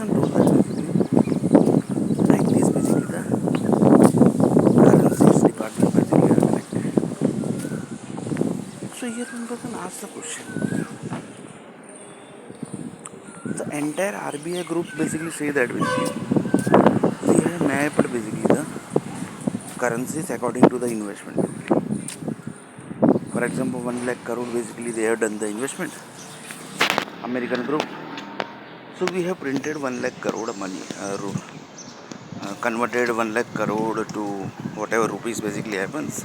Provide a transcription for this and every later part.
person told that basically, like this basically the currencies department basically are connected. So here one person asked the question. The entire RBI group basically say that basically we have mapped basically the currencies according to the investment basically. For example, 1 lakh crore basically they have done the investment. American group. So we have printed 1 lakh crore money, converted 1 lakh crore to whatever rupees basically happens.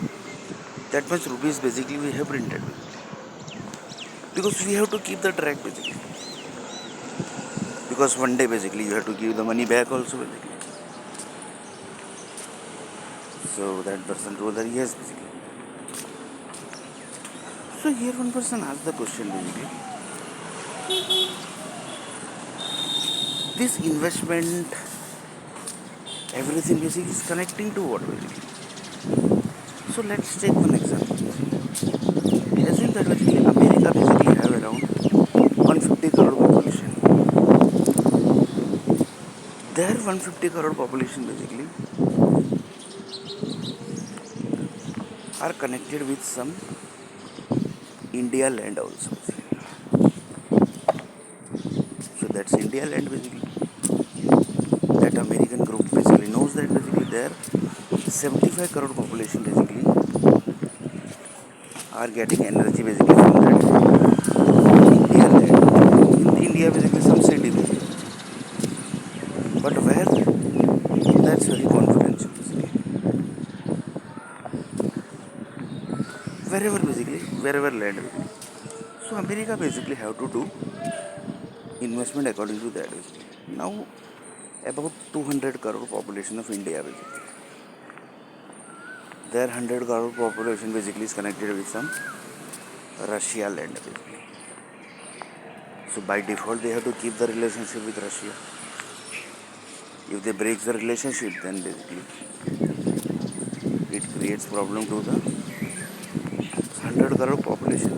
That much rupees basically we have printed because we have to keep the track basically. Because one day basically you have to give the money back also basically. So that person told that yes basically. So here one person asked the question basically. This investment, everything basically is connecting to what basically. So let's take one example. Assume that basically America basically have around 150 crore population. Their 150 crore population basically are connected with some India land also. So that's India land basically. That American group basically knows that basically their 75 crore population basically are getting energy basically from that India land. In India basically some city basically. But where? That's very confidential basically. Wherever basically, wherever land basically. So America basically have to do investment according to that basically. Now about 200 crore population of India basically. Their 100 crore population basically is connected with some Russia land basically. So by default they have to keep the relationship with Russia. If they break the relationship then basically it creates problem to the 100 crore population.